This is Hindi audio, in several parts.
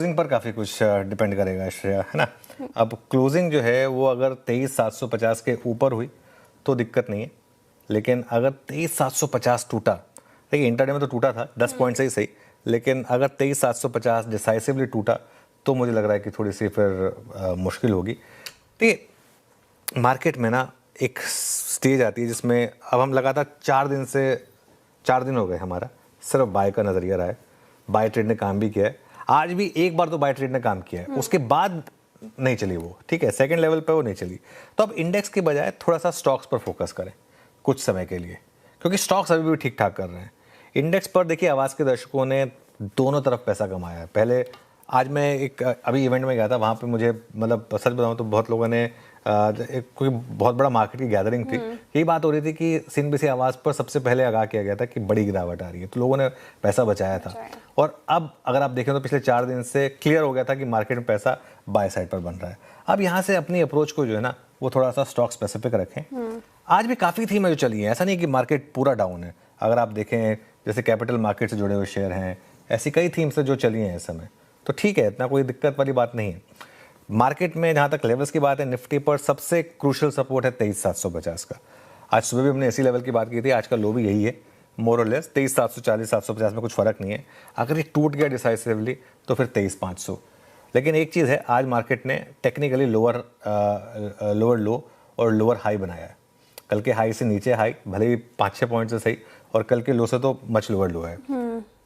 क्लोजिंग पर काफ़ी कुछ डिपेंड करेगा श्रेया, है ना। अब क्लोजिंग जो है वो अगर 23,750 के ऊपर हुई तो दिक्कत नहीं है, लेकिन अगर 23,750 टूटा, देखिए इंटरडे में तो टूटा था 10 पॉइंट से ही सही, लेकिन अगर 23,750 डिसाइसिवली टूटा तो मुझे लग रहा है कि थोड़ी सी फिर मुश्किल होगी। तो मार्केट में ना एक स्टेज आती है जिसमें अब हम लगातार 4 दिन हो गए हमारा सिर्फ बाय का नज़रिया रहा है, बाय ट्रेड ने काम भी किया है, आज भी एक बार तो बाय ट्रेड ने काम किया है, उसके बाद नहीं चली वो, ठीक है, सेकंड लेवल पे वो नहीं चली। तो अब इंडेक्स के बजाय थोड़ा सा स्टॉक्स पर फोकस करें कुछ समय के लिए, क्योंकि स्टॉक्स अभी भी ठीक ठाक कर रहे हैं। इंडेक्स पर देखिए आवाज़ के दर्शकों ने दोनों तरफ पैसा कमाया है। पहले आज मैं एक अभी इवेंट में गया था, वहाँ पे मुझे मतलब सच बताऊँ तो बहुत लोगों ने कोई बहुत बड़ा मार्केट की गैदरिंग थी, यही बात हो रही थी कि CNBC आवाज़ पर सबसे पहले आगाह किया गया था कि बड़ी गिरावट आ रही है, तो लोगों ने पैसा बचाया था। और अब अगर आप देखें तो पिछले 4 दिन से क्लियर हो गया था कि मार्केट में पैसा बाय साइड पर बन रहा है। अब यहाँ से अपनी अप्रोच को जो है ना वो थोड़ा सा स्टॉक स्पेसिफिक रखें। आज भी काफ़ी थीमें जो चली हैं, ऐसा नहीं कि मार्केट पूरा डाउन है। अगर आप देखें जैसे कैपिटल मार्केट से जुड़े हुए शेयर हैं, ऐसी कई थीम्स जो चली हैं इस समय, तो ठीक है, इतना कोई दिक्कत वाली बात नहीं है। मार्केट में जहाँ तक लेवल्स की बात है, निफ्टी पर सबसे क्रूशल सपोर्ट है 23,750 का। आज सुबह भी हमने इसी लेवल की बात की थी, आज का लो भी यही है मोर और लेस, 23,740 750 में कुछ फर्क नहीं है। अगर ये टूट गया डिसाइसिवली तो फिर 23,500। लेकिन एक चीज़ है, आज मार्केट ने टेक्निकली लोअर लो और लोअर हाई बनाया है। कल के हाई से नीचे हाई, भले ही 5-6 पॉइंट से सही, और कल के लो से तो मच लोअर लो है।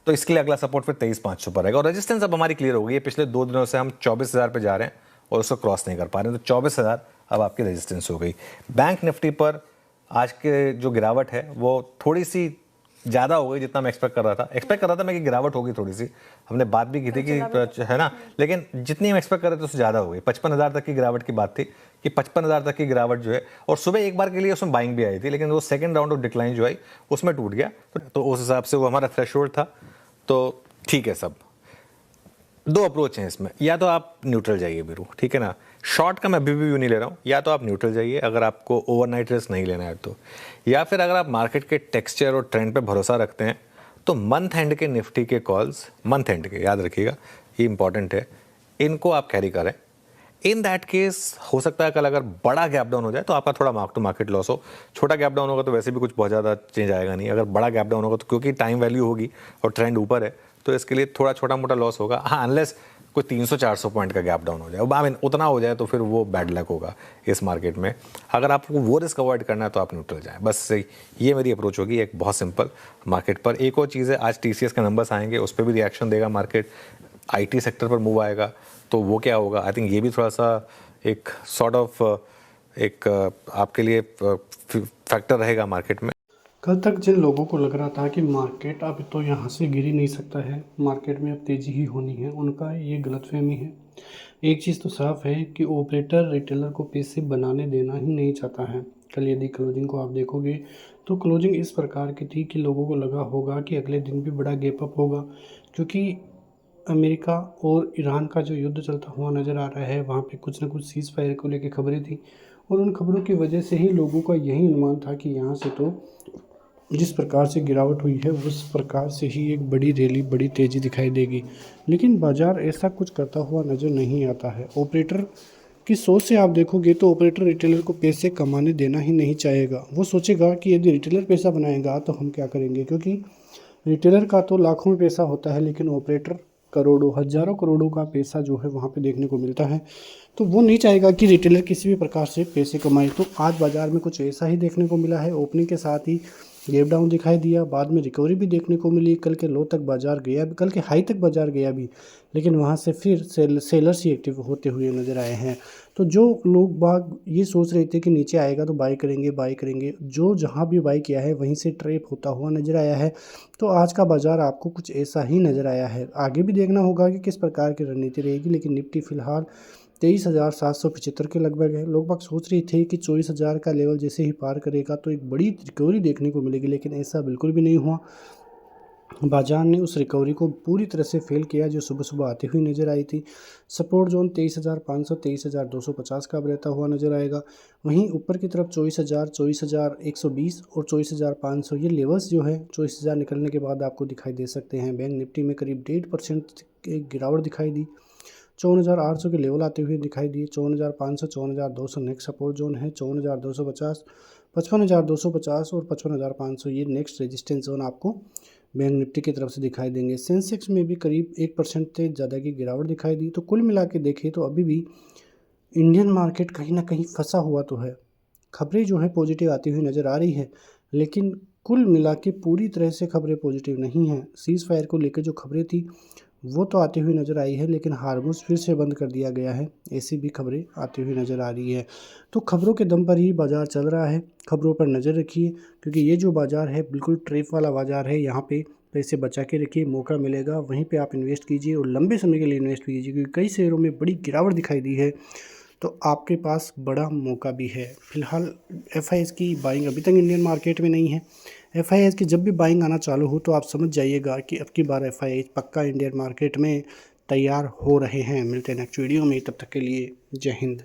तो इसके लिए अगला सपोर्ट फिर 23,500 पर रहेगा। और रेजिस्टेंस अब हमारी क्लियर हो गई है, पिछले 2 दिनों से हम 24,000 पे जा रहे हैं और उसको क्रॉस नहीं कर पा रहे हैं, तो 24,000 अब आपकी रेजिस्टेंस हो गई। बैंक निफ्टी पर आज के जो गिरावट है वो थोड़ी सी ज़्यादा हो गई जितना मैं एक्सपेक्ट कर रहा था मैं कि गिरावट होगी थोड़ी सी, हमने बात भी की थी कि है ना, लेकिन जितनी हम एक्सपेक्ट कर रहे थे उससे ज़्यादा हो गई। 55,000 तक की गिरावट की बात थी कि 55,000 तक की गिरावट जो है, और सुबह एक बार के लिए उसमें बाइंग भी आई थी, लेकिन वो सेकंड राउंड ऑफ डिक्लाइन जो आई उसमें टूट गया, तो उस हिसाब से वो हमारा थ्रेशोल्ड था। तो ठीक है, सब 2 अप्रोच हैं इसमें, या तो आप न्यूट्रल जाइए बीरू, ठीक है ना, शॉर्ट का मैं अभी भी व्यू नहीं ले रहा हूँ, या तो आप न्यूट्रल जाइए अगर आपको ओवरनाइट रिस्क नहीं लेना है तो, या फिर अगर आप मार्केट के टेक्सचर और ट्रेंड पे भरोसा रखते हैं तो मंथ एंड के निफ्टी के कॉल्स, मंथ एंड के याद रखिएगा, ये इंपॉर्टेंट है, इनको आप कैरी करें। इन दैट केस हो सकता है कल अगर बड़ा गैप डाउन हो जाए तो आपका थोड़ा मार्क टू मार्केट लॉस हो। छोटा गैप डाउन होगा तो वैसे भी कुछ बहुत ज़्यादा चेंज आएगा नहीं, अगर बड़ा गैप डाउन होगा तो क्योंकि टाइम वैल्यू होगी और ट्रेंड ऊपर है तो इसके लिए थोड़ा छोटा मोटा लॉस होगा। हाँ, अनलेस कोई 300-400 पॉइंट का गैप डाउन हो जाए, आई मीन उतना हो जाए तो फिर वो बैड लक होगा इस मार्केट में। अगर आपको वो रिस्क अवॉइड करना है तो आप न्यूट्रल जाएं, बस ये मेरी अप्रोच होगी, एक बहुत सिंपल मार्केट पर। एक और चीज़ है, आज TCS के नंबर्स आएंगे, उस पर भी रिएक्शन देगा मार्केट, IT सेक्टर पर मूव आएगा, तो वो क्या होगा, आई थिंक ये भी थोड़ा सा एक सॉर्ट ऑफ एक आपके लिए फैक्टर रहेगा मार्केट में। कल तक जिन लोगों को लग रहा था कि मार्केट अब तो यहाँ से गिर ही नहीं सकता है, मार्केट में अब तेज़ी ही होनी है, उनका ये गलतफहमी है। एक चीज़ तो साफ है कि ऑपरेटर रिटेलर को पैसे बनाने देना ही नहीं चाहता है। कल यदि क्लोजिंग को आप देखोगे तो क्लोजिंग इस प्रकार की थी कि लोगों को लगा होगा कि अगले दिन भी बड़ा गैप अप होगा, क्योंकि अमेरिका और ईरान का जो युद्ध चलता हुआ नज़र आ रहा है, वहाँ पे कुछ ना कुछ सीज़ फायर को लेकर खबरें थी, और उन खबरों की वजह से ही लोगों का यही अनुमान था कि यहाँ से तो जिस प्रकार से गिरावट हुई है उस प्रकार से ही एक बड़ी रैली, बड़ी तेज़ी दिखाई देगी। लेकिन बाज़ार ऐसा कुछ करता हुआ नज़र नहीं आता है। ऑपरेटर की सोच से आप देखोगे तो ऑपरेटर रिटेलर को पैसे कमाने देना ही नहीं चाहेगा। वो सोचेगा कि यदि रिटेलर पैसा बनाएगा तो हम क्या करेंगे, क्योंकि रिटेलर का तो लाखों में पैसा होता है, लेकिन ऑपरेटर करोड़ों, हज़ारों करोड़ों का पैसा जो है वहाँ पे देखने को मिलता है। तो वो नहीं चाहेगा कि रिटेलर किसी भी प्रकार से पैसे कमाए। तो आज बाज़ार में कुछ ऐसा ही देखने को मिला है। ओपनिंग के साथ ही गैप डाउन दिखाई दिया, बाद में रिकवरी भी देखने को मिली। कल के लो तक बाज़ार गया, कल के हाई तक बाज़ार गया भी, लेकिन वहाँ से फिर सेलर्स ही एक्टिव होते हुए नज़र आए हैं। तो जो लोग बाग ये सोच रहे थे कि नीचे आएगा तो बाई करेंगे, जो जहाँ भी बाई किया है वहीं से ट्रैप होता हुआ नज़र आया है। तो आज का बाज़ार आपको कुछ ऐसा ही नज़र आया है। आगे भी देखना होगा कि किस प्रकार की रणनीति रहेगी, लेकिन निफ्टी फ़िलहाल 23,775 के लगभग है। लोग बाग सोच रहे थे कि 24,000 का लेवल जैसे ही पार करेगा तो एक बड़ी रिकवरी देखने को मिलेगी, लेकिन ऐसा बिल्कुल भी नहीं हुआ। बाजार ने उस रिकवरी को पूरी तरह से फेल किया जो सुबह सुबह आती हुई नज़र आई थी। सपोर्ट जोन 23,500 23,250 का अब रहता हुआ नज़र आएगा। वहीं ऊपर की तरफ 24,000 24,120 और 24,500 ये लेवल्स जो है 24,000 निकलने के बाद आपको दिखाई दे सकते हैं। बैंक निफ्टी में करीब 1.5% की गिरावट दिखाई दी। 54,800 के लेवल आते हुए दिखाई दिए। 54,500, 54,200 नेक्स्ट सपोर्ट जोन है। 54,250, 55,250 और 55,500 ये नेक्स्ट रेजिस्टेंस जोन आपको बैंक निफ्टी की तरफ से दिखाई देंगे। सेंसेक्स में भी करीब 1% से ज़्यादा की गिरावट दिखाई दी। तो कुल मिला के देखें तो अभी भी इंडियन मार्केट कहीं ना कहीं फंसा हुआ तो है। खबरें जो है पॉजिटिव आती हुई नज़र आ रही है, लेकिन कुल मिला के पूरी तरह से खबरें पॉजिटिव नहीं हैं। सीज़ फायर को लेकर जो खबरें थी वो तो आती हुई नज़र आई है, लेकिन हार्मोज फिर से बंद कर दिया गया है, ऐसी भी खबरें आती हुई नज़र आ रही है। तो खबरों के दम पर ही बाज़ार चल रहा है। खबरों पर नज़र रखिए, क्योंकि ये जो बाज़ार है बिल्कुल ट्रेप वाला बाज़ार है। यहाँ पे पैसे बचा के रखिए, मौका मिलेगा वहीं पे आप इन्वेस्ट कीजिए और लंबे समय के लिए इन्वेस्ट कीजिए, क्योंकि कई शेयरों में बड़ी गिरावट दिखाई दी है, तो आपके पास बड़ा मौका भी है। फिलहाल एफआईएस की बाइंग अभी तक इंडियन मार्केट में नहीं है। एफआईएस की जब भी बाइंग आना चालू हो तो आप समझ जाइएगा कि अब की बार एफआईएस पक्का इंडियन मार्केट में तैयार हो रहे हैं। मिलते हैं नेक्स्ट वीडियो में, तब तक के लिए जय हिंद।